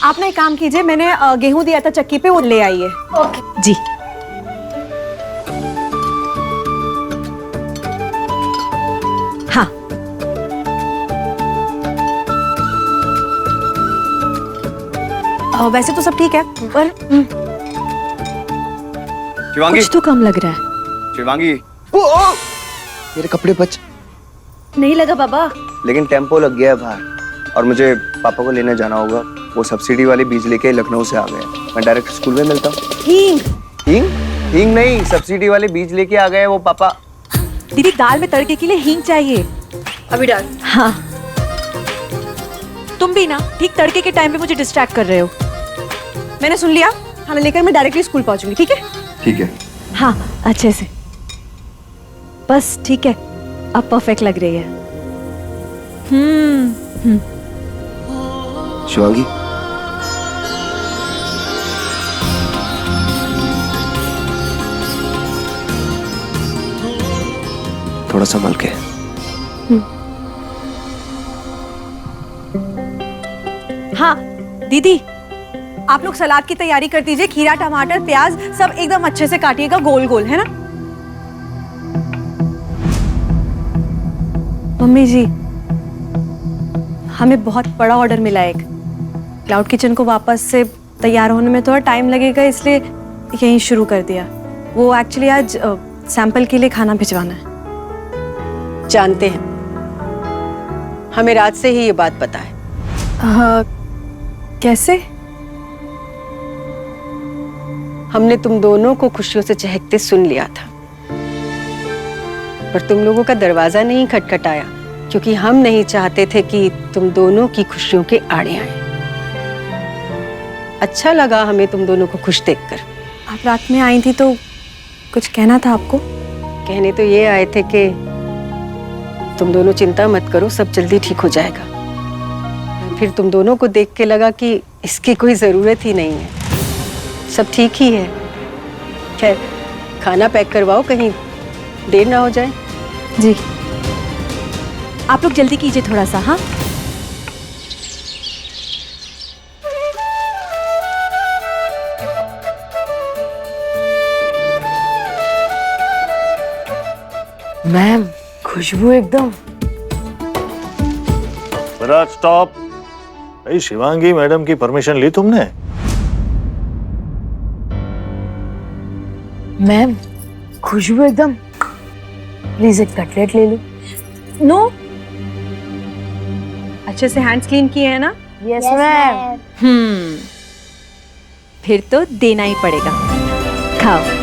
आप ना एक काम कीजिए, मैंने गेहूं दिया था चक्की पे, वो ले आइए। ओके जी। हाँ, वैसे तो सब ठीक है, पर शिवांगी, कुछ तो कम लग रहा है। शिवांगी, मेरे कपड़े बच। नहीं लगा बाबा। लेकिन टेम्पो लग गया है बाहर और मुझे पापा को लेने जाना होगा। वो सब्सिडी वाले बीज लेके लखनऊ से आ गए। मैं डायरेक्ट स्कूल में मिलता हूँ। हींग। हींग? हींग नहीं, सब्सिडी वाले बीज लेके आ गए वो पापा। दीदी, दाल में तड़के के लिए हींग चाहिए। अभी डाल। हाँ। तुम भी ना ठीक तड़के के टाइम पे मुझे डिस्ट्रैक्ट कर रहे हो। मैंने सुन लिया, खाना लेकर मैं डायरेक्टली स्कूल पहुंचूंगी, ठीक है? ठीक है। हाँ, अच्छे से। बस ठीक है, अब परफेक्ट लग रही है। शिवांगी, थोड़ा संभल के। हाँ दीदी, आप लोग सलाद की तैयारी कर दीजिए। खीरा, टमाटर, प्याज सब एकदम अच्छे से काटिएगा, गोल गोल, है ना? मम्मी जी, हमें बहुत बड़ा ऑर्डर मिला है। एक क्लाउड किचन को वापस से तैयार होने में थोड़ा टाइम लगेगा, इसलिए यहीं शुरू कर दिया। वो एक्चुअली आज सैंपल के लिए खाना भिजवाना है। जानते हैं, हमें रात से ही ये बात पता है। कैसे? हमने तुम दोनों को खुशियों से चहकते सुन लिया था, पर तुम लोगों का दरवाजा नहीं खटखटाया, क्योंकि हम नहीं चाहते थे कि तुम दोनों की खुशियों के आड़े आए। अच्छा लगा हमें तुम दोनों को खुश देखकर। आप रात में आई थी तो कुछ कहना था आपको? कहने तो ये आए थे कि तुम दोनों चिंता मत करो, सब जल्दी ठीक हो जाएगा। फिर तुम दोनों को देख के लगा कि इसकी कोई जरूरत ही नहीं है, सब ठीक ही है। खैर, खाना पैक करवाओ, कहीं देर ना हो जाए। जी, आप लोग जल्दी कीजिए थोड़ा सा। हाँ, मैम, खुशबू एकदम। विराट, स्टॉप। भाई, शिवांगी मैडम की परमिशन ली तुमने? मैम, खुशबू एकदम। प्लीज एक कटलेट ले लो। नो। अच्छे से हैंड्स क्लीन किए हैं ना? Yes ma'am. फिर तो देना ही पड़ेगा। खाओ।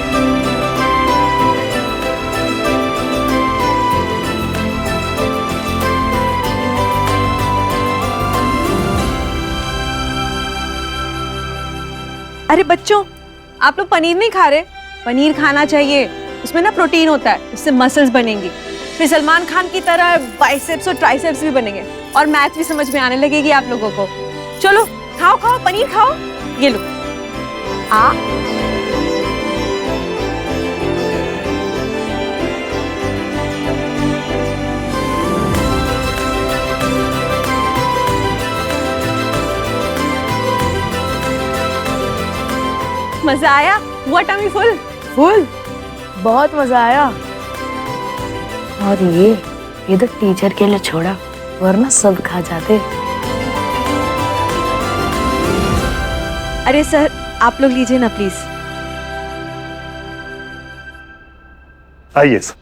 अरे बच्चों, आप लोग पनीर नहीं खा रहे? पनीर खाना चाहिए, उसमें ना प्रोटीन होता है, उससे मसल्स बनेंगी। फिर सलमान खान की तरह बाइसेप्स और ट्राइसेप्स भी बनेंगे और मैथ भी समझ में आने लगेगी आप लोगों को। चलो खाओ खाओ, पनीर खाओ। ये लो। मजा आया? हुआ टमी फुल? फुल, बहुत मजा आया। और ये तो टीचर के लिए छोड़ा, वरना सब खा जाते। अरे सर, आप लोग लीजिए ना प्लीज। आइए सर।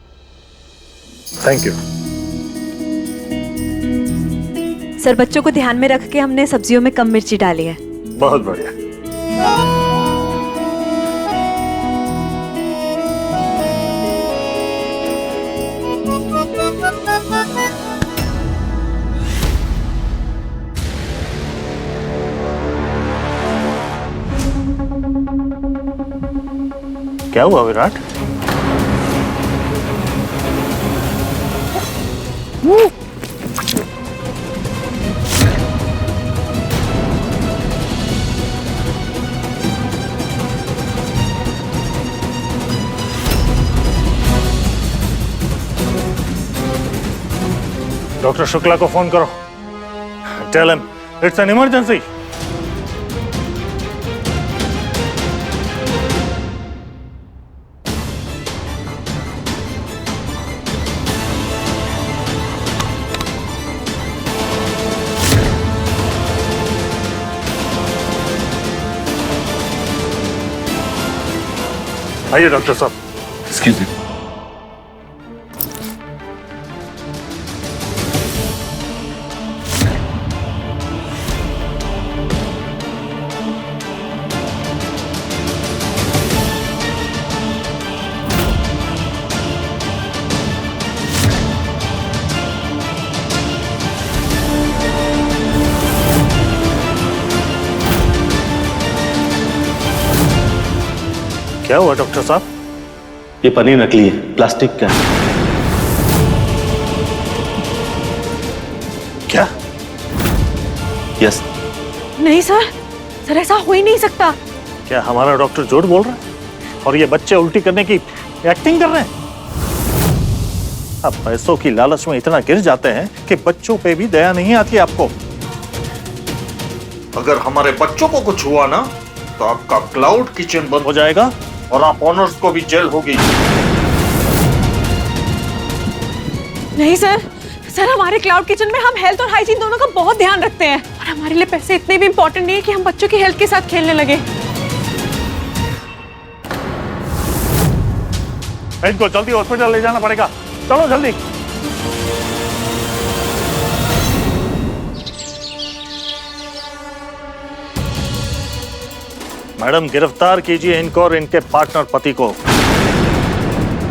Thank you. सर, बच्चों को ध्यान में रख के हमने सब्जियों में कम मिर्ची डाली है। बहुत बढ़िया। क्या हुआ विराट? डॉक्टर शुक्ला को फोन करो। Tell him it's an emergency. आइए डॉक्टर साहब। Excuse me. क्या हुआ डॉक्टर साहब? ये पनीर नकली है, प्लास्टिक का है। क्या? यस। नहीं सर, सर ऐसा हो ही नहीं सकता। क्या हमारा डॉक्टर झूठ बोल रहा है और ये बच्चे उल्टी करने की एक्टिंग कर रहे हैं? अब पैसों की लालच में इतना गिर जाते हैं कि बच्चों पे भी दया नहीं आती आपको। अगर हमारे बच्चों को कुछ हुआ ना तो आपका क्लाउड किचन बंद हो जाएगा और आप ओनर्स को भी जेल होगी। नहीं सर, सर हमारे क्लाउड किचन में हम हेल्थ और हाइजीन दोनों का बहुत ध्यान रखते हैं और हमारे लिए पैसे इतने भी इंपॉर्टेंट नहीं है कि हम बच्चों की हेल्थ के साथ खेलने लगे। इनको जल्दी हॉस्पिटल ले जाना पड़ेगा, चलो जल्दी। मैडम गिरफ्तार कीजिए इनको और इनके पार्टनर पति को।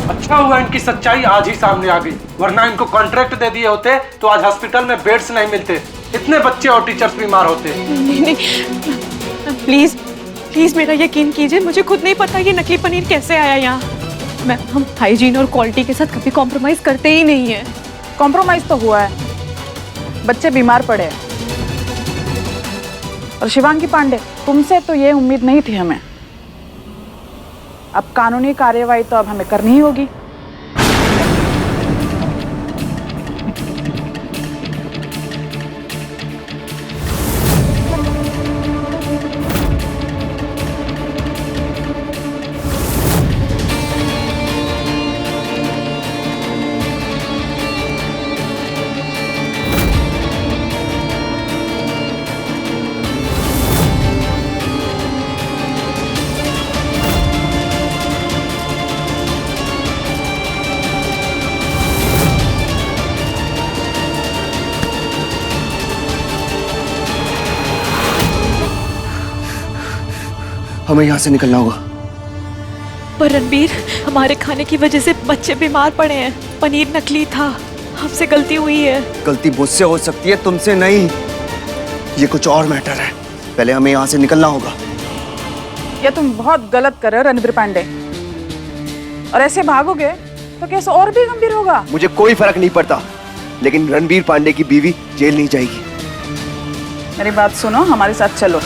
अच्छा हुआ इनकी सच्चाई आज ही सामने आ गई, वरना इनको कॉन्ट्रैक्ट दे दिए होते तो आज हॉस्पिटल में बेड्स नहीं मिलते, इतने बच्चे और टीचर्स बीमार होते। नहीं नहीं, प्लीज प्लीज मेरा यकीन कीजिए, मुझे खुद नहीं पता ये नकली पनीर कैसे आया यहाँ। हम हाइजीन और क्वालिटी के साथ कभी कॉम्प्रोमाइज करते ही नहीं है। कॉम्प्रोमाइज तो हुआ है, बच्चे बीमार पड़े हैं। और शिवांगी पांडे, तुमसे तो ये उम्मीद नहीं थी हमें। अब कानूनी कार्यवाही तो अब हमें करनी ही होगी। हमें यहाँ से निकलना होगा। पर रणबीर, हमारे खाने की वजह से बच्चे बीमार पड़े हैं। पनीर नकली था, हमसे गलती हुई है। गलती मुझसे हो सकती है, तुमसे नहीं। ये कुछ और मैटर है, पहले हमें यहाँ से निकलना होगा। ये तुम बहुत गलत कर रहे हो रणबीर पांडे, और ऐसे भागोगे तो केस और भी गंभीर होगा। मुझे कोई फर्क नहीं पड़ता, लेकिन रणबीर पांडे की बीवी जेल नहीं जाएगी। मेरी बात सुनो, हमारे साथ चलो।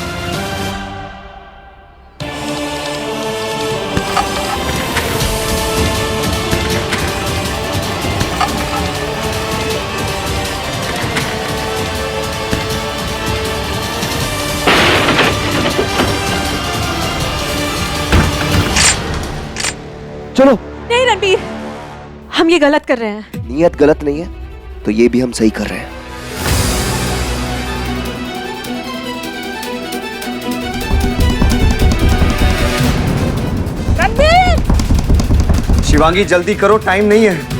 चलो। नहीं रणबीर, हम ये गलत कर रहे हैं। नीयत गलत नहीं है तो ये भी हम सही कर रहे हैं। रणबीर! शिवांगी जल्दी करो, टाइम नहीं है।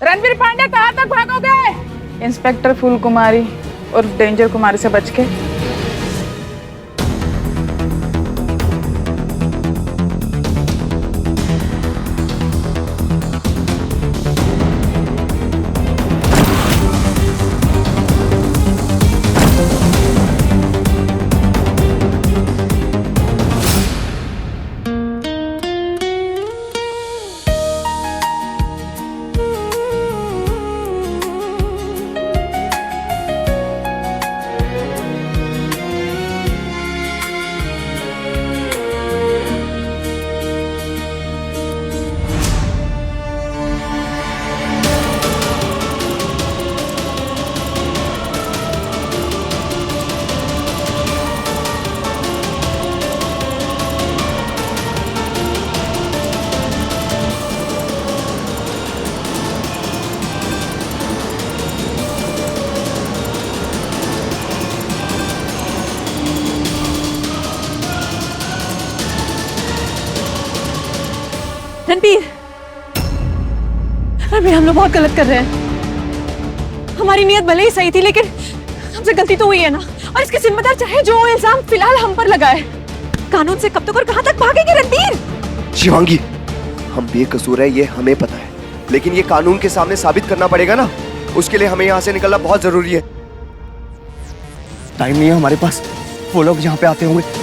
रणबीर पांडे कहाँ तक भागोगे? इंस्पेक्टर फूल कुमारी और डेंजर कुमारी से बच के। रणबीर, रणबीर हम लोग बहुत गलत कर रहे हैं। हमारी नीयत भले ही सही थी, लेकिन हमसे गलती तो हुई है ना। और इसके जिम्मेदार चाहे जो इल्जाम फिलहाल हम पर लगाए, कानून से कब तक और कहां तक भागेंगे रणबीर? शिवांगी, हम बेकसूर है ये हमें पता है, लेकिन ये कानून के सामने साबित करना पड़ेगा ना। उसके लिए हमें यहाँ से निकलना बहुत जरूरी है। टाइम नहीं है हमारे पास, वो लोग यहाँ पे आते होंगे।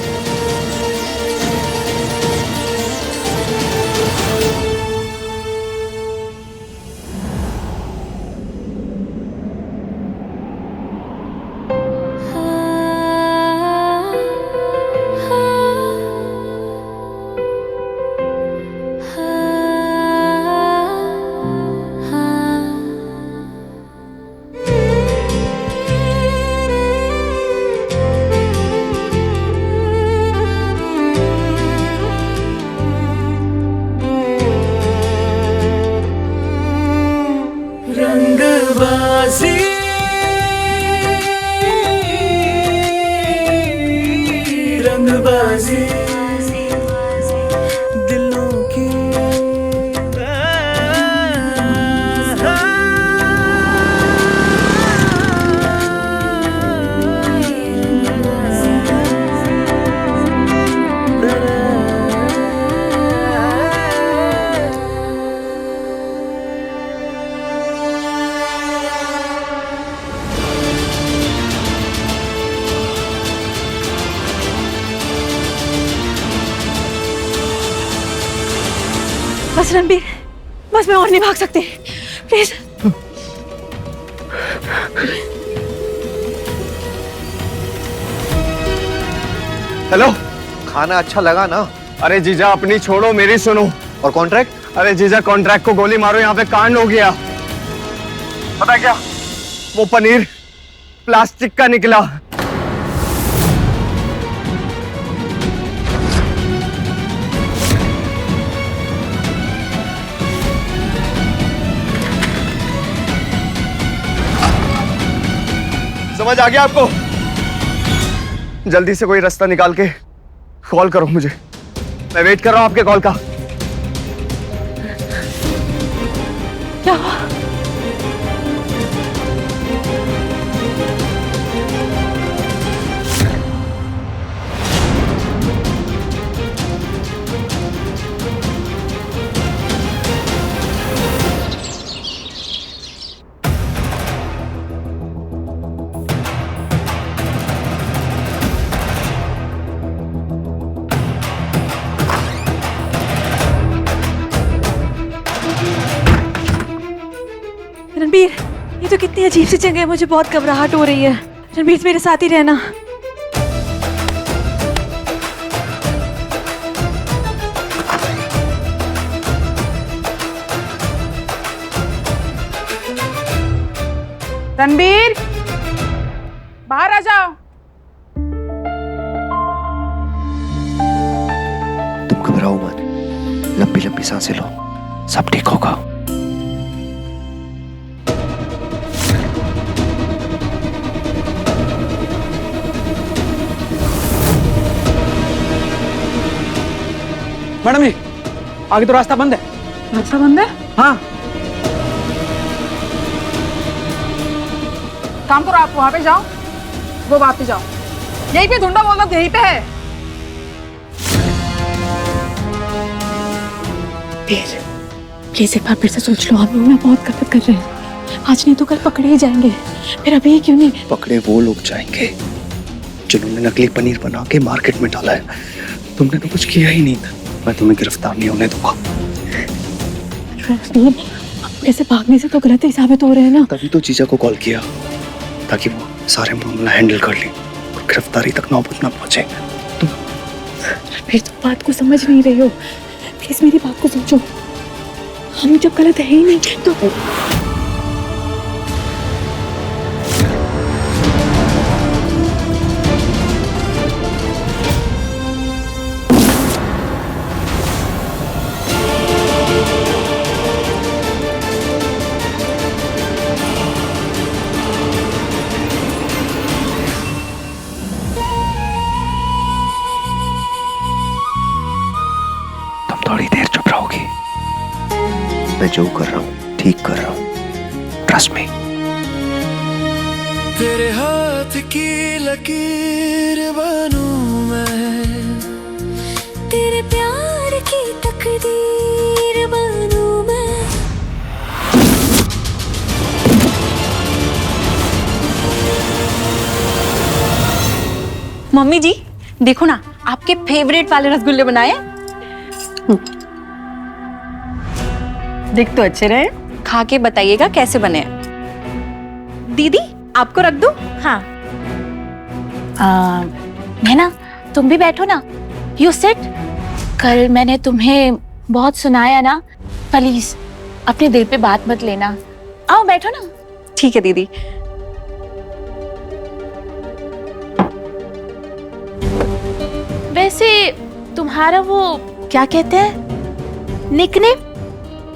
बस रणबीर, बस मैं और नहीं भाग सकती, प्लीज। हेलो, खाना अच्छा लगा ना? अरे जीजा अपनी छोड़ो, मेरी सुनो। और कॉन्ट्रैक्ट? अरे जीजा कॉन्ट्रैक्ट को गोली मारो, यहाँ पे कांड हो गया। पता क्या, वो पनीर प्लास्टिक का निकला। समझ आ गया आपको? जल्दी से कोई रास्ता निकाल के कॉल करो मुझे, मैं वेट कर रहा हूं आपके कॉल का। क्या हुआ? रणबीर, ये तो कितनी अजीब सी जगह है, मुझे बहुत घबराहट हो रही है। रणबीर, मेरे साथ ही रहना। रणबीर, बाहर आ जाओ। तुम घबराओ मत, लंबी लंबी सांसें लो, सब ठीक होगा। मैडम जी, आगे तो रास्ता बंद है। रास्ता बंद है? हाँ, काम करो, आप वहां पे जाओ, वो वहां पे जाओ। यहीं पे ढूंढो, वो लोग यहीं पे है। प्लीज एक बार फिर से सोच लो, आप लोग ना बहुत गलत कर रहे हैं। आज नहीं तो कल पकड़े ही जाएंगे, फिर अभी क्यों नहीं? पकड़े वो लोग जाएंगे जिन्होंने नकली पनीर बना के मार्केट में डाला है। तुमने तो कुछ किया ही नहीं था। मैं तुम्हें गिरफ्तार नहीं होने दूंगा। ऐसे भागने से तो गलत ही साबित हो रहे हैं ना। तभी तो जीजा को कॉल किया, ताकि वो सारे मामला हैंडल कर ले और गिरफ्तारी तक नौबत ना पहुंचे। फिर तुम बात को समझ नहीं रही हो, प्लीज मेरी बात को समझो। हम जब गलत है ही नहीं तो थोड़ी देर चुप रहोगी? जो कर रहा हूँ ठीक कर रहा हूँ, ट्रस्ट मी। तेरे हाथ की लकीर बनूं मैं, तेरे प्यार की तकदीर बनूं मैं। मम्मी जी देखो ना, आपके फेवरेट वाले रसगुल्ले बनाए। देख तो अच्छे रहे। खा के बताइएगा कैसे बने हैं। दीदी आपको रख दूं? हाँ। नैना तुम भी बैठो ना, यू सिट। कल मैंने तुम्हें बहुत सुनाया ना, प्लीज अपने दिल पे बात मत लेना। आओ बैठो ना। ठीक है दीदी। वैसे तुम्हारा वो क्या कहते हैं, निकनेम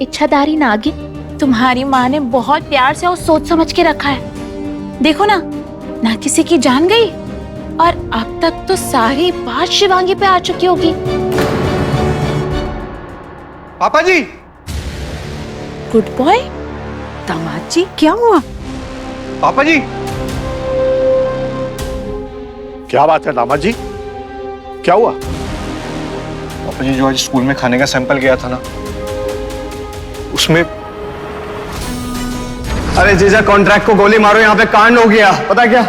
इच्छाधारी नागिन, तुम्हारी माँ ने बहुत प्यार से और सोच समझ के रखा है। देखो ना, ना किसी की जान गई और अब तक तो सारी बात शिवांगी पे आ चुकी होगी। पापा जी। Good boy. दामाद जी क्या हुआ? पापा जी। क्या बात है दामाद जी, क्या हुआ? पापा जी जो आज स्कूल में खाने का सैंपल गया था ना, उसमें अरे जीजा कॉन्ट्रैक्ट को गोली मारो, यहाँ पे कांड हो गया। पता क्या,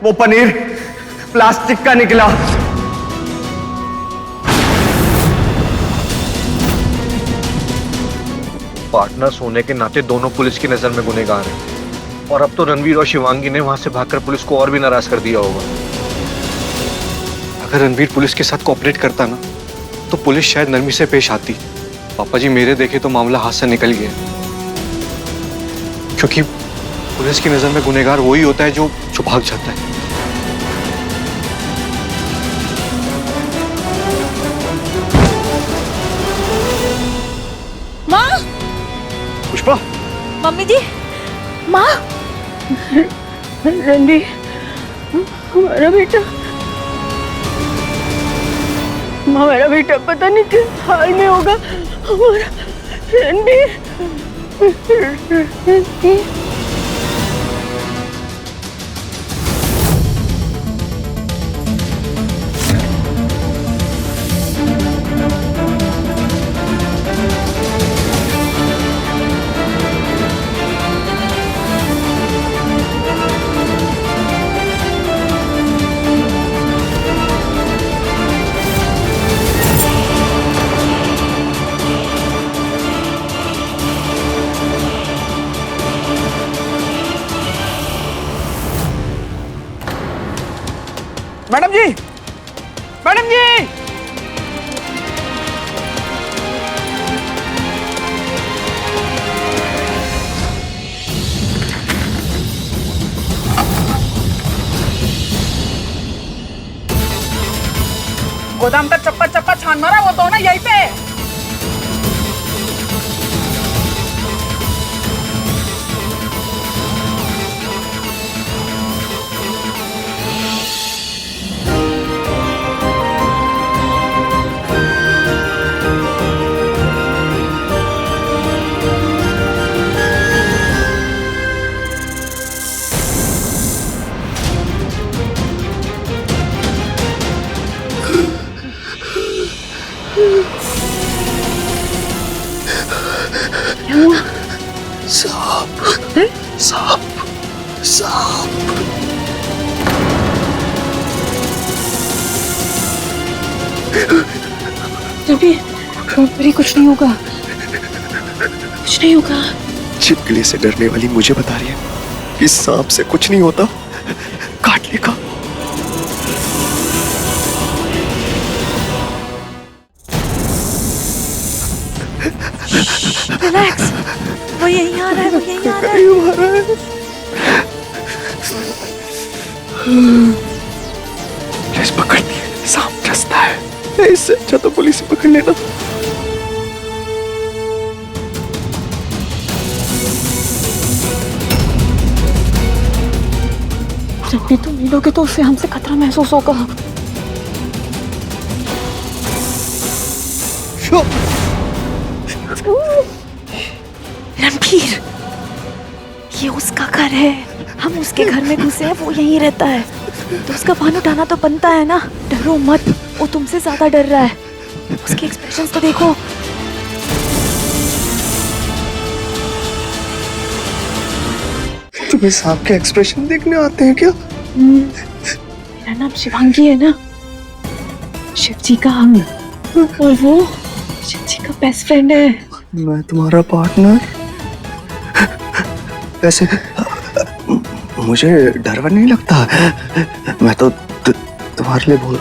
वो पनीर प्लास्टिक का निकला। पार्टनर्स होने के नाते दोनों पुलिस की नजर में गुनहगार हैं, और अब तो रणवीर और शिवांगी ने वहां से भागकर पुलिस को और भी नाराज कर दिया होगा। अगर रणवीर पुलिस के साथ कोऑपरेट करता ना, तो पुलिस शायद नरमी से पेश आती। पापा जी मेरे देखे तो मामला हाथ से निकल गया, क्योंकि पुलिस की नजर में गुनहगार वही होता है जो भाग जाता है। माँ, पुष्पा। मम्मी जी, माँ। रणवीर हमारा बेटा, हमारा बेटा पता नहीं किस हाल में होगा। हमारा रणवीर। मैडम जी, मैडम जी। गोदाम तक चप्पा चप्पा छान मारा, वो तो ना यहीं पे। सांप, सांप, सांप। रवि कुछ नहीं होगा, कुछ नहीं होगा। छिपकली से डरने वाली मुझे बता रही है कि सांप से कुछ नहीं होता, काट लेगा। रिलैक्स, वो यहीं आ रहा है, वो यहीं आ रहा है। पुलिस पकड़ती है, सांप डसता है, इससे अच्छा तो पुलिस ही पकड़ लेना। जब भी तुम मिलोगे तो उससे हमसे खतरा महसूस होगा। फकीर, ये उसका घर है, हम उसके घर में घुसे हैं, वो यहीं रहता है, तो उसका भान उठाना तो बनता है ना। डरो मत, वो तुमसे ज्यादा डर रहा है, उसके एक्सप्रेशंस तो देखो। तुम्हें सांप के एक्सप्रेशन देखने आते हैं क्या? मेरा नाम शिवांगी है ना, शिव जी का अंग, और वो शिव जी का बेस्ट फ्रेंड है। मैं तुम्हारा पार्टनर? वैसे मुझे डर वर नहीं लगता, मैं तो तुम्हारे लिए बोल